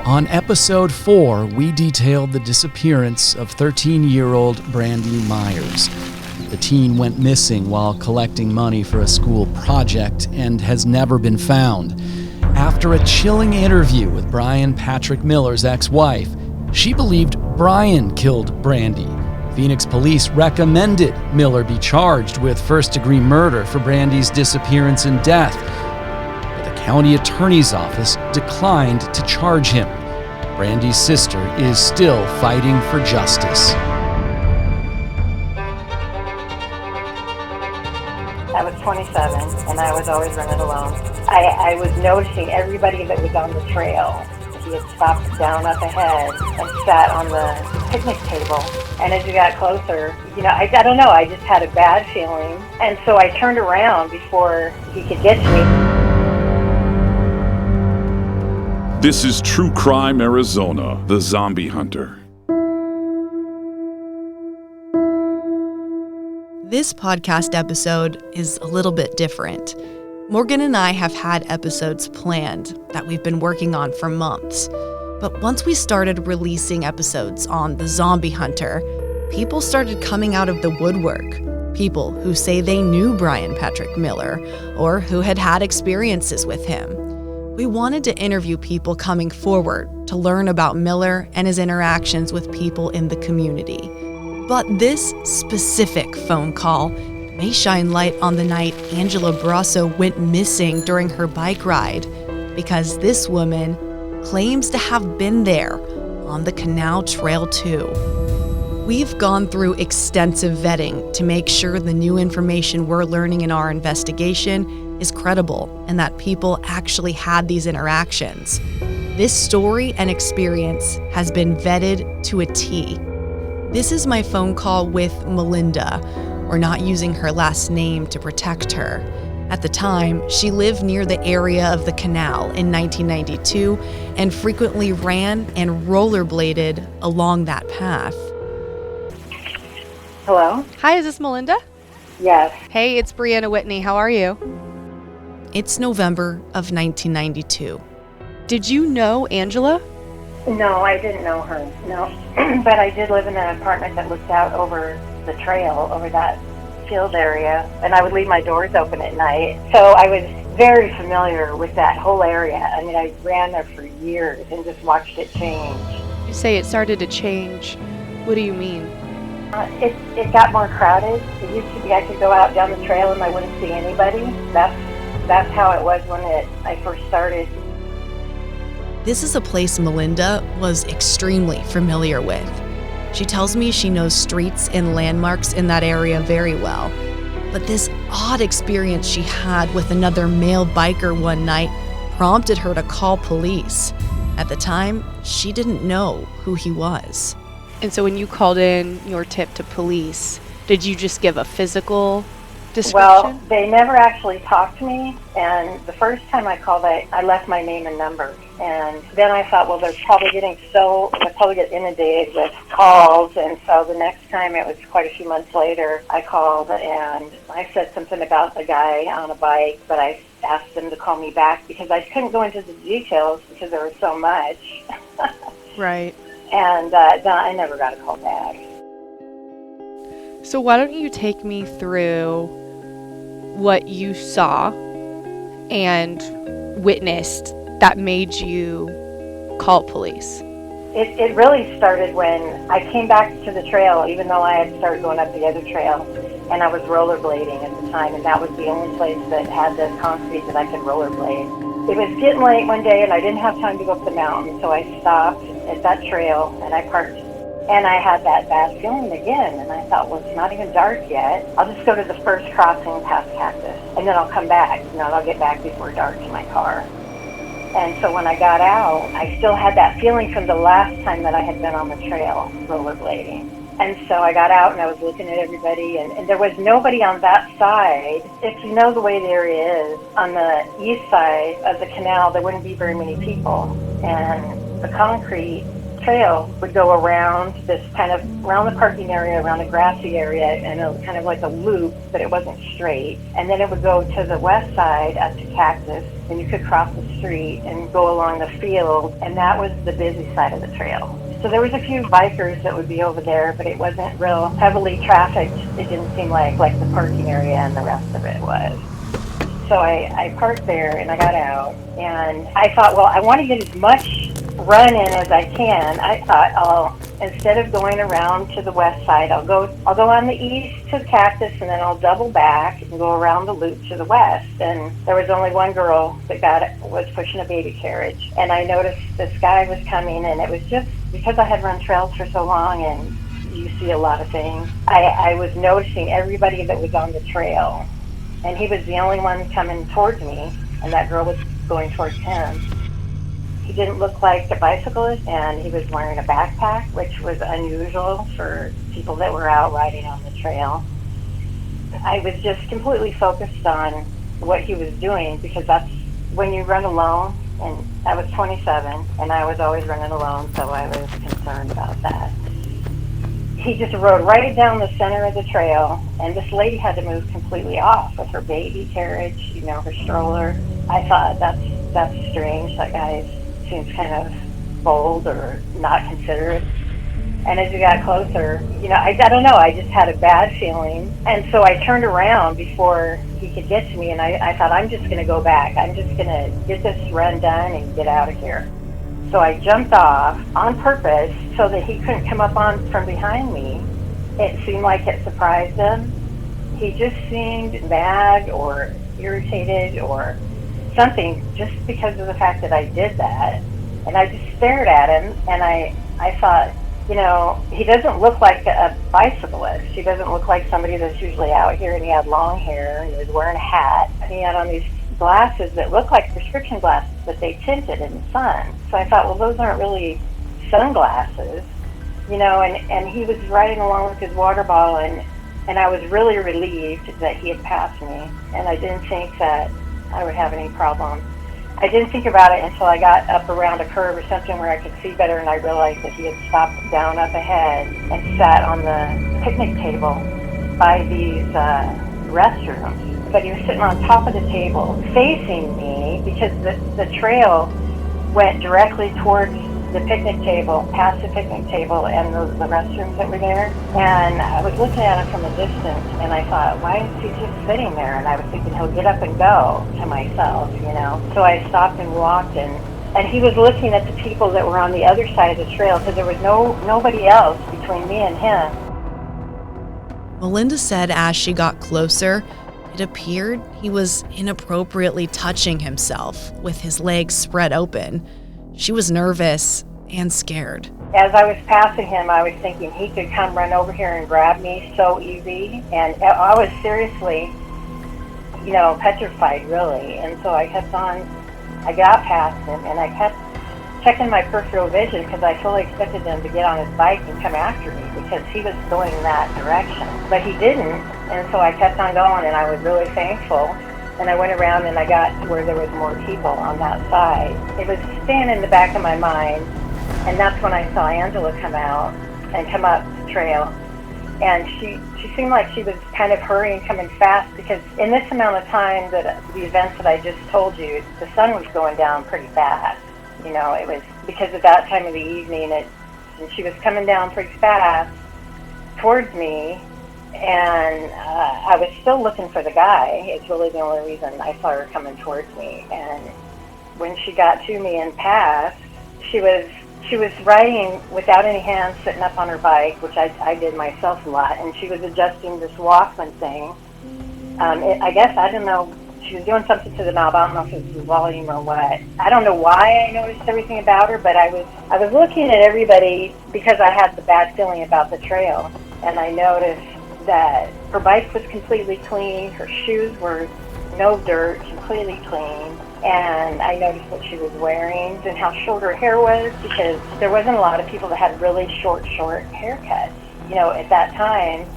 On episode 4, we detailed the disappearance of 13-year-old Brandy Myers. The teen went missing while collecting money for a school project and has never been found. After a chilling interview with Brian Patrick Miller's ex-wife, she believed Brian killed Brandy. Phoenix police recommended Miller be charged with first-degree murder for Brandy's disappearance and death. County Attorney's Office declined to charge him. Brandy's sister is still fighting for justice. I was 27, and I was always running alone. I was noticing everybody that was on the trail. He had stopped down up ahead and sat on the picnic table. And as we got closer, I don't know, I just had a bad feeling. And so I turned around before he could get to me. This is True Crime Arizona, The Zombie Hunter. This podcast episode is a little bit different. Morgan and I have had episodes planned that we've been working on for months. But once we started releasing episodes on The Zombie Hunter, people started coming out of the woodwork. People who say they knew Brian Patrick Miller or who had had experiences with him. We wanted to interview people coming forward to learn about Miller and his interactions with people in the community. But this specific phone call may shine light on the night Angela Brosso went missing during her bike ride, because this woman claims to have been there on the Canal Trail too. We've gone through extensive vetting to make sure the new information we're learning in our investigation is credible and that people actually had these interactions. This story and experience has been vetted to a T. This is my phone call with Melinda. We're not using her last name to protect her. At the time, she lived near the area of the canal in 1992 and frequently ran and rollerbladed along that path. Hello? Hi, is this Melinda? Yes. Hey, it's Brianna Whitney. How are you? It's November of 1992. Did you know Angela? No, I didn't know her, no. But I did live in an apartment that looked out over the trail, over that field area, and I would leave my doors open at night. So I was very familiar with that whole area. I mean, I ran there for years and just watched it change. You say it started to change. What do you mean? It got more crowded. It used to be I could go out down the trail and I wouldn't see anybody. That's how it was when I first started. This is a place Melinda was extremely familiar with. She tells me she knows streets and landmarks in that area very well. But this odd experience she had with another male biker one night prompted her to call police. At the time, she didn't know who he was. And so when you called in your tip to police, did you just give a physical description? Well, they never actually talked to me, and the first time I called, I left my name and number. And then I thought, well, they'll probably get inundated with calls, and so the next time, it was quite a few months later, I called and I said something about a guy on a bike, but I asked them to call me back because I couldn't go into the details because there was so much. Right. And I never got a call back. So why don't you take me through what you saw and witnessed that made you call police? It really started when I came back to the trail, even though I had started going up the other trail, and I was rollerblading at the time, and that was the only place that had the concrete that I could rollerblade. It was getting late one day, and I didn't have time to go up the mountain, so I stopped at that trail, and I parked, and I had that bad feeling again, and I thought, well, it's not even dark yet. I'll just go to the first crossing past Cactus, and then I'll come back. I'll get back before dark to my car. And so when I got out, I still had that feeling from the last time that I had been on the trail rollerblading. And so I got out and I was looking at everybody, and there was nobody on that side. If you know the way the area is, on the east side of the canal, there wouldn't be very many people. And the concrete trail would go around around the parking area, around the grassy area, and kind of like a loop, but it wasn't straight. And then it would go to the west side up to Cactus, and you could cross the street and go along the field, and that was the busy side of the trail. So there was a few bikers that would be over there, but it wasn't real heavily trafficked. It didn't seem like the parking area and the rest of it was. So I parked there and I got out, and I thought, well, I want to get as much run in as I can. I thought, instead of going around to the west side, I'll go on the east to the Cactus, and then I'll double back and go around the loop to the west. And there was only one girl that was pushing a baby carriage, and I noticed this guy was coming, and it was just because I had run trails for so long and you see a lot of things. I was noticing everybody that was on the trail, and he was the only one coming towards me, and that girl was going towards him. He didn't look like a bicyclist, and he was wearing a backpack, which was unusual for people that were out riding on the trail. I was just completely focused on what he was doing, because that's when you run alone, and I was 27, and I was always running alone, so I was concerned about that. He just rode right down the center of the trail, and this lady had to move completely off with her baby carriage, her stroller. I thought, that's strange. That guy seems kind of bold or not considerate. And as we got closer, I don't know, I just had a bad feeling. And so I turned around before he could get to me, and I thought, I'm just going to go back. I'm just going to get this run done and get out of here. So I jumped off on purpose so that he couldn't come up on from behind me. It seemed like it surprised him. He just seemed mad or irritated or something, just because of the fact that I did that. And I just stared at him, and I thought, he doesn't look like a bicyclist. He doesn't look like somebody that's usually out here, and he had long hair, and he was wearing a hat, and he had on these glasses that looked like prescription glasses, but they tinted in the sun. So I thought, well, those aren't really sunglasses, and he was riding along with his water bottle, and I was really relieved that he had passed me, and I didn't think that I would have any problem. I didn't think about it until I got up around a curve or something where I could see better, and I realized that he had stopped down up ahead and sat on the picnic table by these restrooms. But he was sitting on top of the table facing me, because the trail went directly towards the picnic table, past the picnic table and the restrooms that were there. And I was looking at him from a distance, and I thought, why is he just sitting there? And I was thinking, he'll get up and go, to myself, So I stopped and walked, and he was looking at the people that were on the other side of the trail, because there was nobody else between me and him. Melinda said as she got closer, it appeared he was inappropriately touching himself with his legs spread open. She was nervous and scared. As I was passing him, I was thinking he could come run over here and grab me so easy. And I was seriously, petrified, really. And so I kept on, I got past him, and I kept checking my peripheral vision, because I fully expected him to get on his bike and come after me, because he was going that direction. But he didn't, and so I kept on going, and I was really thankful. And I went around, and I got to where there was more people on that side. It was staying in the back of my mind, and that's when I saw Angela come out and come up the trail. And she seemed like she was kind of hurrying, coming fast, because in this amount of time, that the events that I just told you, the sun was going down pretty fast. It was because of that time of the evening, and she was coming down pretty fast towards me, and I was still looking for the guy. It's really the only reason I saw her coming towards me. And when she got to me and passed, she was riding without any hands, sitting up on her bike, which I did myself a lot, and she was adjusting this Walkman thing. I guess, I don't know, she was doing something to the knob. I don't know if it was the volume or what. I don't know why I noticed everything about her, but I was looking at everybody because I had the bad feeling about the trail, and I noticed that her bike was completely clean, her shoes were no dirt, completely clean, and I noticed what she was wearing and how short her hair was, because there wasn't a lot of people that had really short haircuts, at that time.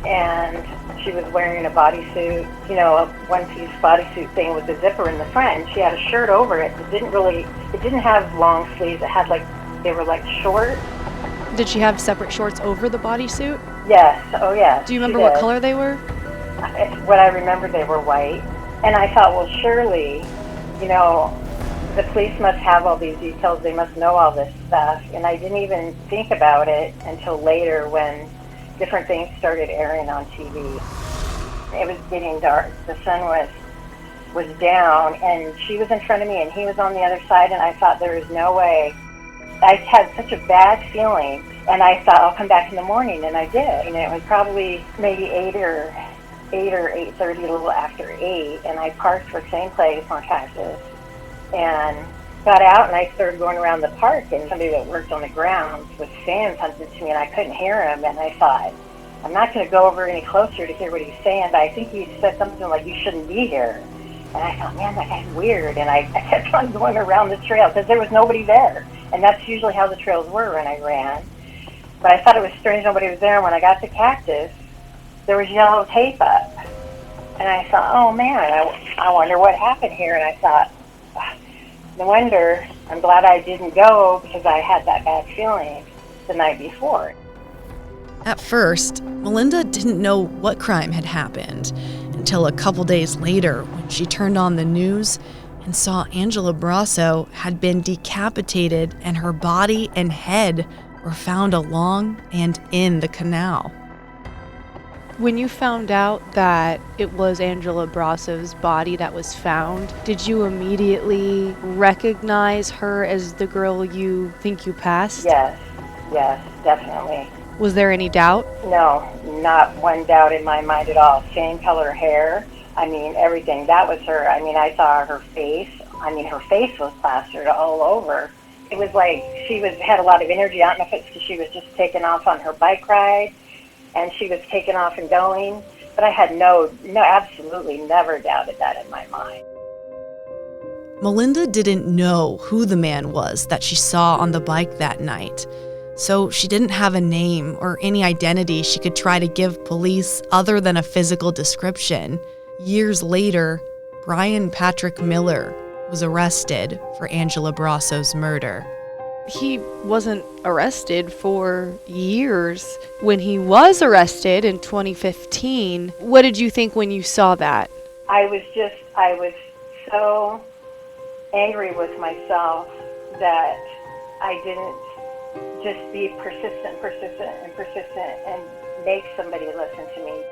And she was wearing a bodysuit, a one-piece bodysuit thing with a zipper in the front, and she had a shirt over it that didn't have long sleeves. It had like They were like short. Did she have separate shorts over the bodysuit? Yes, oh yes. Do you remember she what did. color they were? What I remember, they were white. And I thought, well, surely, the police must have all these details. They must know all this stuff. And I didn't even think about it until later when different things started airing on TV. It was getting dark. The sun was down, and she was in front of me, and he was on the other side, and I thought, there is no way. I had such a bad feeling, and I thought, I'll come back in the morning, and I did. And it was probably maybe 8 or 8:30, a little after 8, and I parked for the same place on Cactus, and got out, and I started going around the park, and somebody that worked on the grounds was saying something to me, and I couldn't hear him, and I thought, I'm not going to go over any closer to hear what he's saying, but I think he said something like, you shouldn't be here. And I thought, man, that guy's weird, and I kept on going around the trail, because there was nobody there, and that's usually how the trails were when I ran. But I thought it was strange nobody was there, and when I got to Cactus, there was yellow tape up. And I thought, oh man, I wonder what happened here. And I thought, no wonder, I'm glad I didn't go, because I had that bad feeling the night before. At first, Melinda didn't know what crime had happened until a couple days later when she turned on the news and saw Angela Brosso had been decapitated and her body and head were found along and in the canal. When you found out that it was Angela Brosso's body that was found, did you immediately recognize her as the girl you think you passed? Yes, definitely. Was there any doubt? No, not one doubt in my mind at all. Same color hair. I mean, everything. That was her. I mean, I saw her face. I mean, her face was plastered all over. It was like she had a lot of energy. I don't know if it's because she was just taking off on her bike ride, and she was taking off and going. But I had no, absolutely never doubted that in my mind. Melinda didn't know who the man was that she saw on the bike that night. So she didn't have a name or any identity she could try to give police other than a physical description. Years later, Brian Patrick Miller was arrested for Angela Brosso's murder. He wasn't arrested for years. When he was arrested in 2015, what did you think when you saw that? I was so angry with myself that I didn't just be persistent and make somebody listen to me.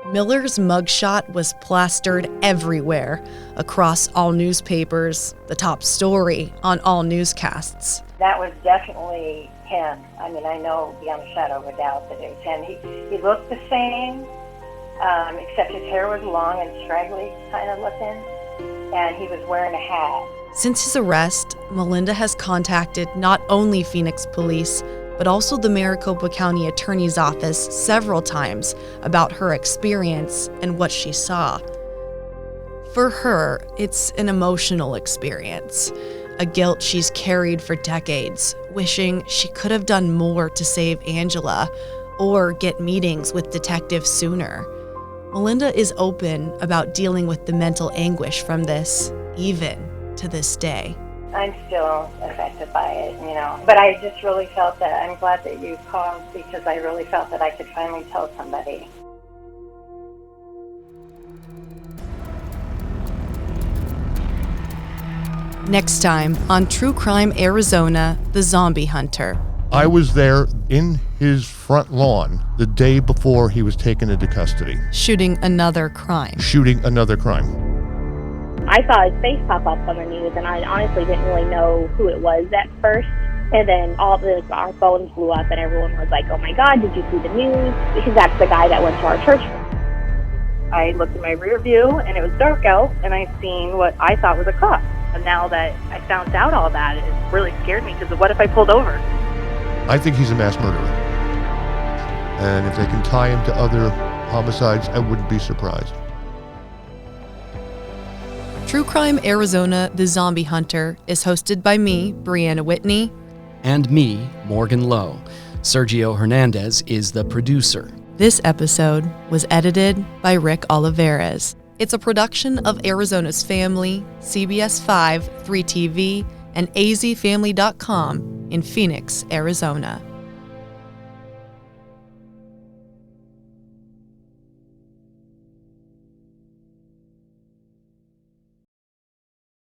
Miller's mugshot was plastered everywhere, across all newspapers, the top story on all newscasts. That was definitely him. I mean, I know beyond a shadow of a doubt that it was him. He looked the same, except his hair was long and straggly kind of looking, and he was wearing a hat. Since his arrest, Melinda has contacted not only Phoenix police, but also the Maricopa County Attorney's Office several times about her experience and what she saw. For her, it's an emotional experience, a guilt she's carried for decades, wishing she could have done more to save Angela or get meetings with detectives sooner. Melinda is open about dealing with the mental anguish from this, even to this day. I'm still affected by it, but I just really felt that I'm glad that you called, because I really felt that I could finally tell somebody. Next time on True Crime Arizona, The Zombie Hunter. I was there in his front lawn the day before he was taken into custody. Shooting another crime. I saw his face pop up on the news, and I honestly didn't really know who it was at first. And then our phones blew up, and everyone was like, oh my God, did you see the news? Because that's the guy that went to our church. I looked in my rear view, and it was dark out, and I seen what I thought was a cop. And now that I found out all that, it really scared me, because what if I pulled over? I think he's a mass murderer. And if they can tie him to other homicides, I wouldn't be surprised. True Crime Arizona, The Zombie Hunter is hosted by me, Brianna Whitney. And me, Morgan Lowe. Sergio Hernandez is the producer. This episode was edited by Rick Olivares. It's a production of Arizona's Family, CBS 5, 3TV, and azfamily.com in Phoenix, Arizona.